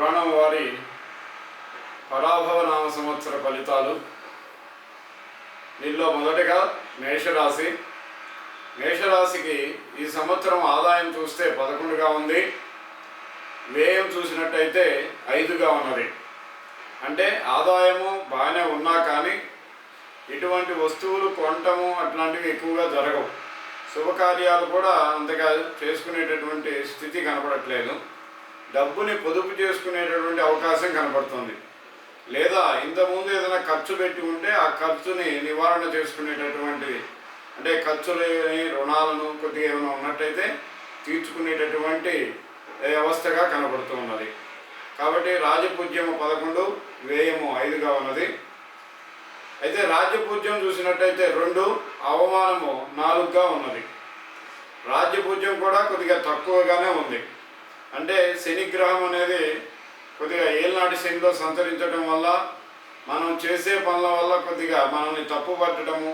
పురాణం వారి పరాభవ నామ సంవత్సర ఫలితాలు. దీనిలో మొదటగా మేషరాశి. మేషరాశికి ఈ సంవత్సరం ఆదాయం చూస్తే 11గా ఉంది, వ్యయం చూసినట్టయితే 5గా ఉన్నది. అంటే ఆదాయము బాగానే ఉన్నా కానీ ఇటువంటి వస్తువులు కొనటము అట్లాంటివి ఎక్కువగా జరగవు. శుభకార్యాలు కూడా అంతగా చేసుకునేటటువంటి స్థితి కనపడట్లేదు. డబ్బుని పొదుపు చేసుకునేటటువంటి అవకాశం కనపడుతుంది. లేదా ఇంతకుముందు ఏదైనా ఖర్చు పెట్టి ఉంటే ఆ ఖర్చుని నివారణ చేసుకునేటటువంటి, అంటే ఖర్చులని రుణాలను కొద్దిగా ఏమైనా ఉన్నట్టయితే తీర్చుకునేటటువంటి వ్యవస్థగా కనపడుతూ ఉన్నది. కాబట్టి రాజపూజ్యము 11, వ్యయము 5గా ఉన్నది. అయితే రాజ్యపూజ్యం చూసినట్టయితే 2, అవమానము 4గా ఉన్నది. రాజ్యపూజ్యం కూడా కొద్దిగా తక్కువగానే ఉంది. అంటే శనిగ్రహం అనేది కొద్దిగా ఏళ్ళనాటి శనిలో సంచరించడం వల్ల మనం చేసే పనుల వల్ల కొద్దిగా మనల్ని తప్పు పట్టడము,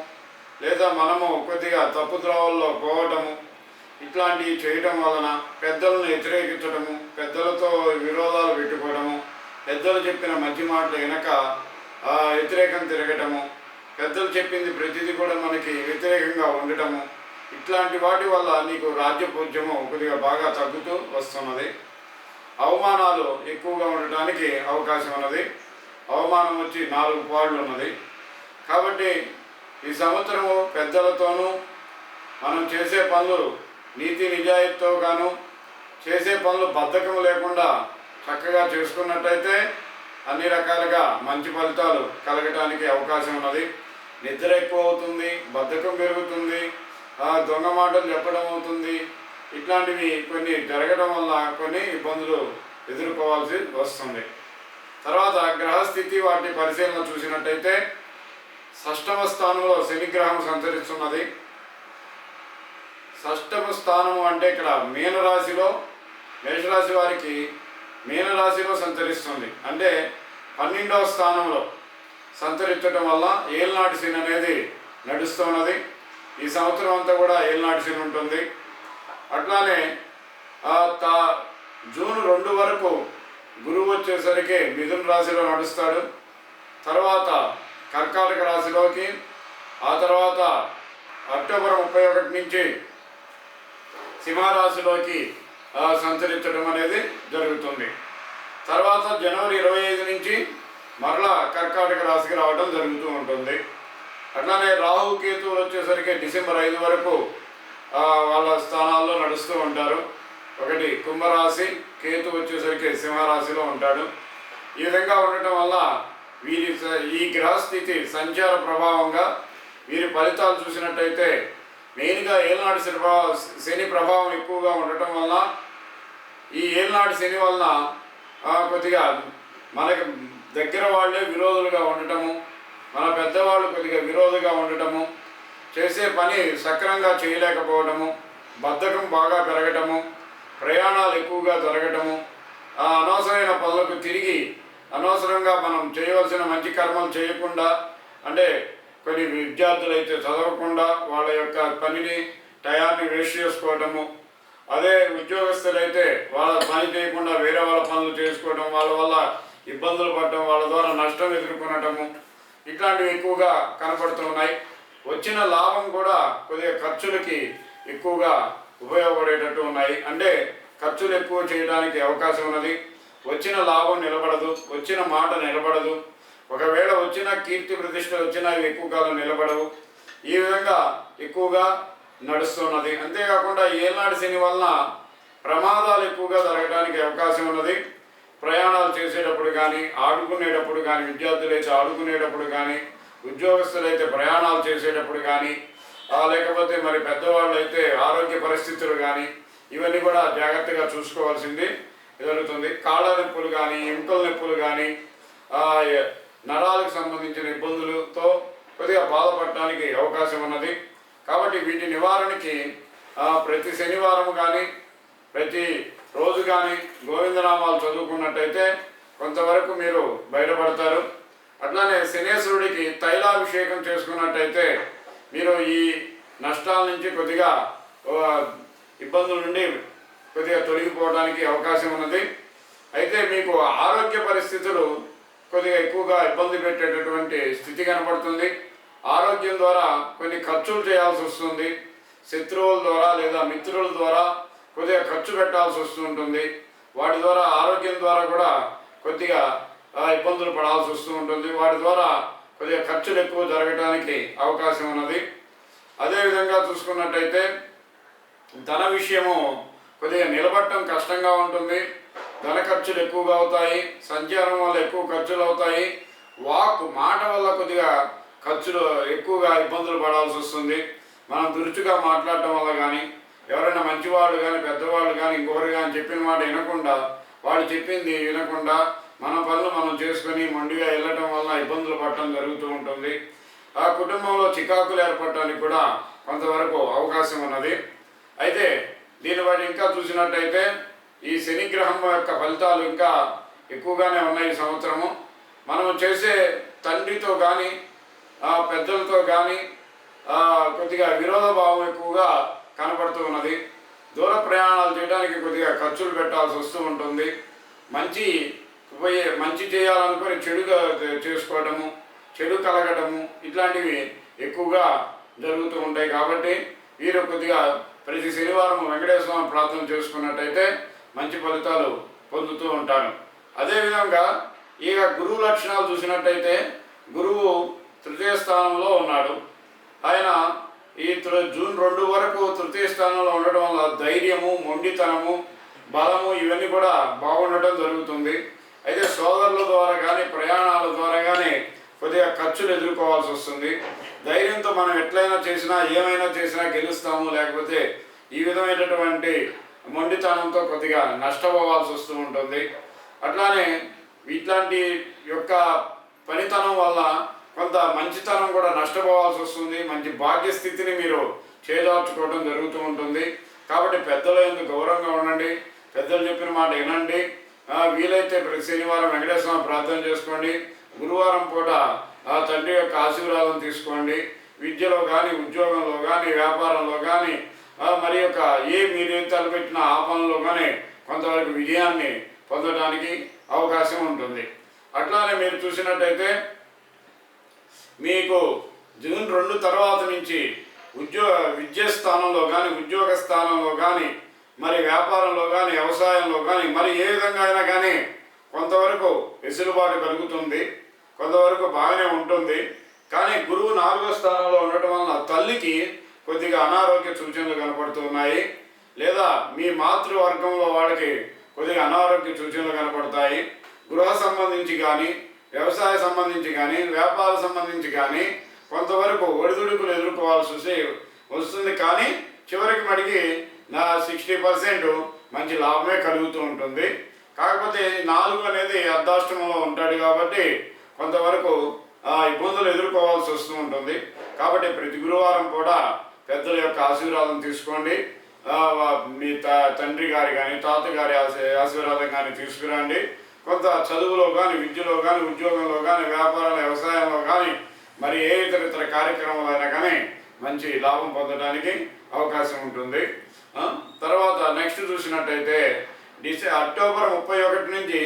లేదా మనము కొద్దిగా తప్పు ద్రోవల్లో పోవటము, ఇట్లాంటివి చేయటం వలన పెద్దలను వ్యతిరేకించడము, పెద్దలతో విరోధాలు పెట్టుకోవడము, పెద్దలు చెప్పిన మంచి మాటలు వెనక వ్యతిరేకం తిరగటము, పెద్దలు చెప్పింది ప్రతిదీ కూడా మనకి వ్యతిరేకంగా ఉండటము, ఇట్లాంటి వాటి వల్ల నీకు రాజ్యపూజ్యము కొద్దిగా బాగా తగ్గుతూ వస్తున్నది. అవమానాలు ఎక్కువగా ఉండటానికి అవకాశం ఉన్నది. అవమానం వచ్చి 4 పాళ్ళు ఉన్నది. కాబట్టి ఈ సంవత్సరము పెద్దలతోనూ మనం చేసే పనులు నీతి నిజాయితీతో గాను చేసే పనులు బద్ధకం లేకుండా చక్కగా చేసుకున్నట్టయితే అన్ని రకాలుగా మంచి ఫలితాలు కలగటానికి అవకాశం ఉన్నది. నిద్ర ఎక్కువ అవుతుంది, బద్ధకం పెరుగుతుంది, దొంగ మాటలు చెప్పడం అవుతుంది. ఇట్లాంటివి కొన్ని జరగడం వల్ల కొన్ని ఇబ్బందులు ఎదుర్కోవాల్సి వస్తుంది. తర్వాత గ్రహస్థితి వాటి పరిశీలన చూసినట్టయితే 6వ స్థానంలో శనిగ్రహం సంచరిస్తున్నది. 6వ స్థానము అంటే ఇక్కడ మీనరాశిలో, మేషరాశి వారికి మీనరాశిలో సంచరిస్తుంది. అంటే 12వ స్థానంలో సంచరించడం వల్ల ఏళ్ళనాటి శని అనేది నడుస్తున్నది. ఈ సంవత్సరం అంతా కూడా ఏళ్ళనాటి శని ఉంటుంది. అట్లానే జూన్ 2 వరకు గురువు వచ్చేసరికి మిథున రాశిలో నడుస్తాడు. తర్వాత కర్కాటక రాశిలోకి, ఆ తర్వాత అక్టోబర్ 31 నుంచి సింహరాశిలోకి సంచరించడం అనేది జరుగుతుంది. తర్వాత జనవరి 25 నుంచి మరలా కర్కాటక రాశికి రావడం జరుగుతూ ఉంటుంది. అట్లానే రాహు కేతువులు వచ్చేసరికి డిసెంబర్ 5 వరకు వాళ్ళ స్థానాల్లో నడుస్తూ ఉంటారు. ఒకటి కుంభరాశి, కేతు వచ్చేసరికి సింహరాశిలో ఉంటాడు. ఈ విధంగా ఉండటం వల్ల ఈ గ్రహస్థితి సంచార ప్రభావంగా వీరి ఫలితాలు చూసినట్టయితే మెయిన్గా ఏళ్ళనాటి శని ప్రభావం ఎక్కువగా ఉండటం వల్ల ఈ ఏళ్ళనాటి శని వలన కొద్దిగా మనకి దగ్గర వాళ్ళే విరోధులుగా ఉండటము, మన పెద్దవాళ్ళు కొద్దిగా విరోధంగా ఉండటము, చేసే పని సక్రమంగా చేయలేకపోవడము, బద్ధకం బాగా పెరగటము, ప్రయాణాలు ఎక్కువగా జరగటము, అనవసరమైన పనులకు తిరిగి అనవసరంగా మనం చేయవలసిన మంచి కర్మలు చేయకుండా, అంటే కొన్ని విద్యార్థులు అయితే చదవకుండా వాళ్ళ యొక్క పనిని టయాన్ని వేస్ట్ చేసుకోవటము, అదే ఉద్యోగస్తులైతే వాళ్ళ పని చేయకుండా వేరే వాళ్ళ పనులు చేసుకోవడం, వాళ్ళ వల్ల ఇబ్బందులు పడటం, వాళ్ళ ద్వారా నష్టం ఎదుర్కొనటము, ఇట్లాంటివి ఎక్కువగా కనపడుతున్నాయి. వచ్చిన లాభం కూడా కొద్దిగా ఖర్చులకి ఎక్కువగా ఉపయోగపడేటట్టు ఉన్నాయి. అంటే ఖర్చులు ఎక్కువ చేయడానికి అవకాశం ఉన్నది. వచ్చిన లాభం నిలబడదు, వచ్చిన మాట నిలబడదు. ఒకవేళ వచ్చిన కీర్తి ప్రతిష్టలు వచ్చినా ఇవి ఎక్కువ కాలం నిలబడవు. ఈ విధంగా ఎక్కువగా నడుస్తున్నది. అంతేకాకుండా ఏళ్ళనాటి శని వలన ప్రమాదాలు ఎక్కువగా జరగడానికి అవకాశం ఉన్నది. ప్రయాణాలు చేసేటప్పుడు కానీ, ఆడుకునేటప్పుడు కానీ, విద్యార్థులైతే ఆడుకునేటప్పుడు కానీ, ఉద్యోగస్తులైతే ప్రయాణాలు చేసేటప్పుడు కానీ, లేకపోతే మరి పెద్దవాళ్ళు అయితే ఆరోగ్య పరిస్థితులు కానీ, ఇవన్నీ కూడా జాగ్రత్తగా చూసుకోవాల్సింది జరుగుతుంది. కాళ్ళ నొప్పులు కానీ, ఎముకల నొప్పులు కానీ, నరాలకు సంబంధించిన ఇబ్బందులతో కొద్దిగా బాధపడటానికి అవకాశం ఉన్నది. కాబట్టి వీటి నివారణకి ప్రతి శనివారం కానీ ప్రతి రోజు కానీ గోవిందనామాలు చదువుకున్నట్టయితే కొంతవరకు మీరు బయటపడతారు. అట్లానే శనేశ్వరుడికి తైలాభిషేకం చేసుకున్నట్టయితే మీరు ఈ నష్టాల నుంచి కొద్దిగా ఇబ్బందుల నుండి కొద్దిగా తొలగిపోవడానికి అవకాశం ఉన్నది. అయితే మీకు ఆరోగ్య పరిస్థితులు కొద్దిగా ఎక్కువగా ఇబ్బంది పెట్టేటటువంటి స్థితి కనబడుతుంది. ఆరోగ్యం ద్వారా కొన్ని ఖర్చులు చేయాల్సి వస్తుంది. శత్రువుల ద్వారా లేదా మిత్రుల ద్వారా కొద్దిగా ఖర్చు పెట్టాల్సి వస్తుంటుంది. వాటి ద్వారా ఆరోగ్యం ద్వారా కూడా కొద్దిగా ఇబ్బందులు పడాల్సి వస్తూ ఉంటుంది. వాటి ద్వారా కొద్దిగా ఖర్చులు ఎక్కువ జరగడానికి అవకాశం ఉన్నది. అదేవిధంగా చూసుకున్నట్టయితే ధన విషయము కొద్దిగా నిలబడటం కష్టంగా ఉంటుంది. ధన ఖర్చులు ఎక్కువగా అవుతాయి. సంచారం వల్ల ఎక్కువ ఖర్చులు అవుతాయి. మాట వల్ల కొద్దిగా ఖర్చులు ఎక్కువగా ఇబ్బందులు పడాల్సి వస్తుంది. మనం దురుచుగా మాట్లాడటం వల్ల కానీ, ఎవరైనా మంచివాళ్ళు కానీ పెద్దవాళ్ళు కానీ ఇంకొకరు కానీ చెప్పిన మాట వినకుండా, వాళ్ళు చెప్పింది వినకుండా మన పనులు మనం చేసుకొని మొండిగా వెళ్ళటం వల్ల ఇబ్బందులు పడటం జరుగుతూ ఉంటుంది. ఆ కుటుంబంలో చికాకులు ఏర్పడటానికి కూడా కొంతవరకు అవకాశం ఉన్నది. అయితే దీన్ని బట్టి ఇంకా చూసినట్టయితే ఈ శనిగ్రహం యొక్క ఫలితాలు ఇంకా ఎక్కువగానే ఉన్నాయి ఈ సంవత్సరము. మనం చేసే తండ్రితో కానీ పెద్దలతో కానీ కొద్దిగా విరోధభావం ఎక్కువగా కనబడుతూ ఉన్నది. దూర ప్రయాణాలు చేయడానికి కొద్దిగా ఖర్చులు పెట్టాల్సి వస్తూ ఉంటుంది. మంచి చేయాలనుకొని చెడుగా చేసుకోవటము, చెడు కలగటము ఇట్లాంటివి ఎక్కువగా జరుగుతూ ఉంటాయి. కాబట్టి వీరు కొద్దిగా ప్రతి శనివారం వెంకటేశ్వర స్వామి ప్రార్థన చేసుకున్నట్టయితే మంచి ఫలితాలు పొందుతూ ఉంటారు. అదేవిధంగా ఇక గురువు లక్షణాలు చూసినట్టయితే గురువు తృతీయ స్థానంలో ఉన్నాడు. ఆయన ఈ జూన్ 2 వరకు తృతీయ స్థానంలో ఉండడం వల్ల ధైర్యము, మొండితనము, బలము ఇవన్నీ కూడా బాగుండటం జరుగుతుంది. అయితే సోదరుల ద్వారా కానీ ప్రయాణాల ద్వారా కానీ కొద్దిగా ఖర్చులు ఎదుర్కోవాల్సి వస్తుంది. ధైర్యంతో మనం ఎట్లయినా చేసినా ఏమైనా చేసినా గెలుస్తాము, లేకపోతే ఈ విధమైనటువంటి మొండితనంతో కొద్దిగా నష్టపోవాల్సి వస్తూ ఉంటుంది. అట్లానే ఇట్లాంటి యొక్క పనితనం వల్ల కొంత మంచితనం కూడా నష్టపోవాల్సి వస్తుంది. మంచి భాగ్యస్థితిని మీరు చేజార్చుకోవడం జరుగుతూ ఉంటుంది. కాబట్టి పెద్దల యందు గౌరవంగా ఉండండి. పెద్దలు చెప్పిన మాట వినండి. వీలైతే ప్రతి శనివారం వెంకటేశ్వర స్వామి ప్రార్థన చేసుకోండి. గురువారం పూట తండ్రి యొక్క ఆశీర్వాదం తీసుకోండి. విద్యలో కానీ, ఉద్యోగంలో కానీ, వ్యాపారంలో కానీ, మరి యొక్క మీరు తలపెట్టిన ఆ పనుల్లో కానీ కొంతవరకు విజయాన్ని పొందడానికి అవకాశం ఉంటుంది. అట్లానే మీరు చూసినట్టయితే మీకు జూన్ 2 తర్వాత నుంచి విద్యా స్థానంలో కానీ, ఉద్యోగ స్థానంలో కానీ, మరి వ్యాపారంలో కానీ, వ్యవసాయంలో కానీ, మరి ఏ విధంగా అయినా కానీ కొంతవరకు వెసులుబాటు కలుగుతుంది. కొంతవరకు బాగానే ఉంటుంది. కానీ గురువు 4వ స్థానంలో ఉండటం వలన తల్లికి కొద్దిగా అనారోగ్య సూచనలు కనపడుతున్నాయి. లేదా మీ మాతృవర్గంలో వాళ్ళకి కొద్దిగా అనారోగ్య సూచనలు కనపడతాయి. గృహ సంబంధించి కానీ, వ్యవసాయ సంబంధించి కానీ, వ్యాపార సంబంధించి కానీ కొంతవరకు ఒడిదుడుకులు ఎదుర్కోవాల్సి వస్తుంది. కానీ చివరికి మడికి 60% మంచి లాభమే కలుగుతూ ఉంటుంది. కాకపోతే 4 అనేది అర్ధాష్టమంలో ఉంటాడు కాబట్టి కొంతవరకు ఇబ్బందులు ఎదుర్కోవాల్సి వస్తూ ఉంటుంది. కాబట్టి ప్రతి గురువారం కూడా పెద్దల యొక్క ఆశీర్వాదం తీసుకోండి. మీ తండ్రి గారి కానీ, తాతగారి ఆశీర్వాదం కానీ తీసుకురండి. కొంత చదువులో కానీ, విద్యలో కానీ, ఉద్యోగంలో కానీ, వ్యాపారాల వ్యవసాయంలో కానీ, మరి ఏ ఇతర కార్యక్రమాలు అయినా కానీ మంచి లాభం పొందడానికి అవకాశం ఉంటుంది. తర్వాత నెక్స్ట్ చూసినట్టయితే అక్టోబర్ 31 నుంచి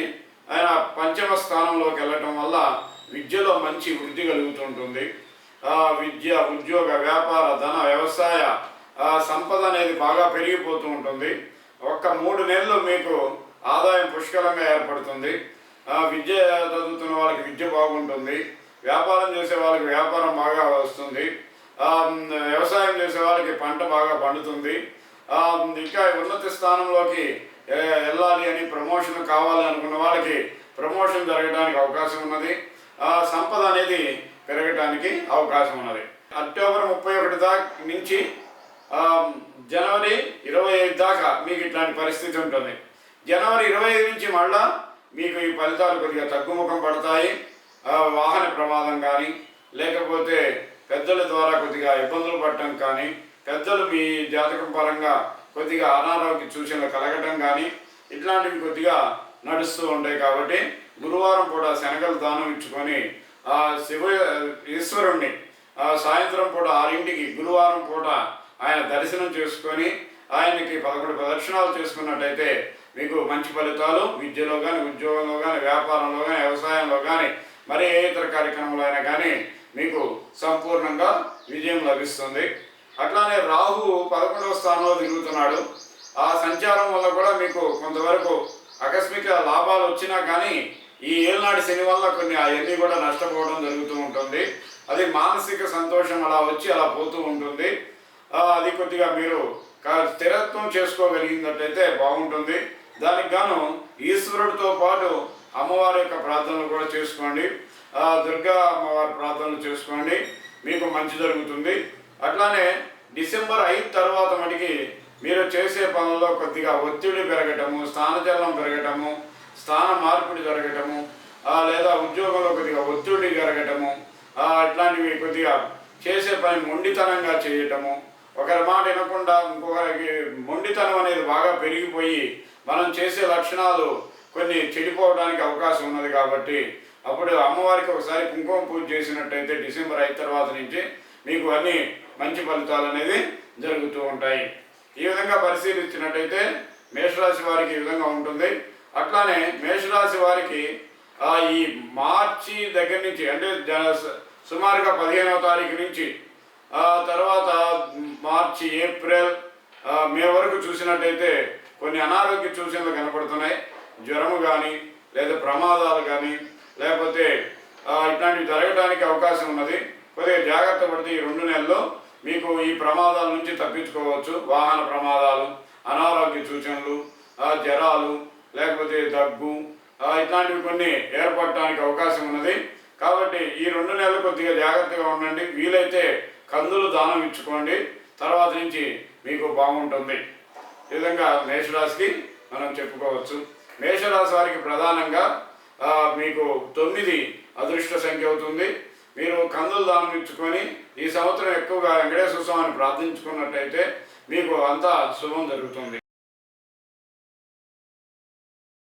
ఆయన 5వ స్థానంలోకి వెళ్ళటం వల్ల విద్యలో మంచి వృద్ధి కలుగుతుంటుంది. విద్య, ఉద్యోగ, వ్యాపార, ధన, వ్యవసాయ సంపద అనేది బాగా పెరిగిపోతూ ఉంటుంది. 3 నెలలు మీకు ఆదాయం పుష్కలంగా ఏర్పడుతుంది. విద్య చదువుతున్న వాళ్ళకి విద్య బాగుంటుంది. వ్యాపారం చేసే వాళ్ళకి వ్యాపారం బాగా వస్తుంది. వ్యవసాయం చేసే వాళ్ళకి పంట బాగా పండుతుంది. ఇంకా ఉన్నత స్థానంలోకి వెళ్ళాలి అని ప్రమోషన్ కావాలి అనుకున్న వాళ్ళకి ప్రమోషన్ జరగడానికి అవకాశం ఉన్నది. సంపద అనేది పెరగడానికి అవకాశం ఉన్నది. అక్టోబర్ 31 నుంచి జనవరి 25 దాకా మీకు ఇట్లాంటి పరిస్థితి ఉంటుంది. జనవరి 25 నుంచి మళ్ళా మీకు ఈ ఫలితాలు కొద్దిగా తగ్గుముఖం పడతాయి. వాహన ప్రమాదం కానీ, లేకపోతే పెద్దల ద్వారా కొద్దిగా ఇబ్బందులు పడటం కానీ, పెద్దలు మీ జాతకం పరంగా కొద్దిగా అనారోగ్య సూచనలు కలగటం కానీ ఇట్లాంటివి కొద్దిగా నడుస్తూ ఉంటాయి. కాబట్టి గురువారం పూట శనగలు దానం ఇచ్చుకొని ఈశ్వరుణ్ణి సాయంత్రం పూట 6ంటికి గురువారం పూట ఆయన దర్శనం చేసుకొని ఆయనకి 11 ప్రదక్షిణాలు చేసుకున్నట్టయితే మీకు మంచి ఫలితాలు విద్యలో కానీ, ఉద్యోగంలో కానీ, వ్యాపారంలో కానీ, వ్యవసాయంలో కానీ, మరి ఏ ఇతర కార్యక్రమంలో అయినా కానీ మీకు సంపూర్ణంగా విజయం లభిస్తుంది. అట్లానే రాహు 11వ స్థానంలో తిరుగుతున్నాడు. ఆ సంచారం వల్ల కూడా మీకు కొంతవరకు ఆకస్మిక లాభాలు వచ్చినా కానీ ఈ ఏళ్ళనాటి శని వల్ల కొన్ని అవన్నీ కూడా నష్టపోవడం జరుగుతూ ఉంటుంది. అది మానసిక సంతోషం అలా వచ్చి అలా పోతూ ఉంటుంది. అది కొద్దిగా మీరు స్థిరత్వం చేసుకోగలిగినట్లయితే బాగుంటుంది. దానికి గాను ఈశ్వరుడితో పాటు అమ్మవారి యొక్క ప్రార్థనలు కూడా చేసుకోండి. దుర్గా అమ్మవారి ప్రార్థనలు చేసుకోండి, మీకు మంచి జరుగుతుంది. అట్లానే డిసెంబర్ 5 తర్వాత మటుకి మీరు చేసే పనుల్లో కొద్దిగా ఒత్తిడి పెరగటము, స్థానచలనం పెరగటము, స్థాన మార్పిడి జరగటము, లేదా ఉద్యోగంలో కొద్దిగా ఒత్తిడి జరగటము, ఇట్లాంటివి కొద్దిగా చేసే పని మొండితనంగా చేయటము, ఒకరి మాట వినకుండా ఇంకొకరికి మొండితనం అనేది బాగా పెరిగిపోయి మనం చేసే లక్షణాలు కొన్ని చెడిపోవడానికి అవకాశం ఉన్నది. కాబట్టి అప్పుడు అమ్మవారికి ఒకసారి కుంకుమ పూజ చేసినట్టయితే డిసెంబర్ 5 తర్వాత నుంచి మీకు అన్ని మంచి ఫలితాలు అనేది జరుగుతూ ఉంటాయి. ఈ విధంగా పరిశీలించినట్టయితే మేషరాశి వారికి ఈ విధంగా ఉంటుంది. అట్లానే మేషరాశి వారికి ఈ మార్చి దగ్గర నుంచి అంటే సుమారుగా 15వ తారీఖు నుంచి తర్వాత మార్చి, ఏప్రిల్, మే వరకు చూసినట్టయితే కొన్ని అనారోగ్య సూచనలు కనపడుతున్నాయి. జ్వరము కానీ, లేదా ప్రమాదాలు కానీ, లేకపోతే ఇట్లాంటివి జరగడానికి అవకాశం ఉన్నది. కొద్దిగా జాగ్రత్త పడితే ఈ 2 నెలల్లో మీకు ఈ ప్రమాదాల నుంచి తప్పించుకోవచ్చు. వాహన ప్రమాదాలు, అనారోగ్య సూచనలు, జ్వరాలు, లేకపోతే దగ్గు, ఇట్లాంటివి కొన్ని ఏర్పడటానికి అవకాశం ఉన్నది. కాబట్టి ఈ 2 నెలలు కొద్దిగా జాగ్రత్తగా ఉండండి. వీలైతే కందులు దానం ఇచ్చుకోండి, తర్వాత నుంచి మీకు బాగుంటుంది. ఈ విధంగా మేషరాశికి మనం చెప్పుకోవచ్చు. మేషరాశి వారికి ప్రధానంగా మీకు 9 అదృష్ట సంఖ్య అవుతుంది. మీరు కందులు దానం ఇచ్చుకొని ఈ సంవత్సరం ఎక్కువగా వెంకటేశ్వర స్వామిని ప్రార్థించుకున్నట్టయితే మీకు అంతా శుభం జరుగుతుంది.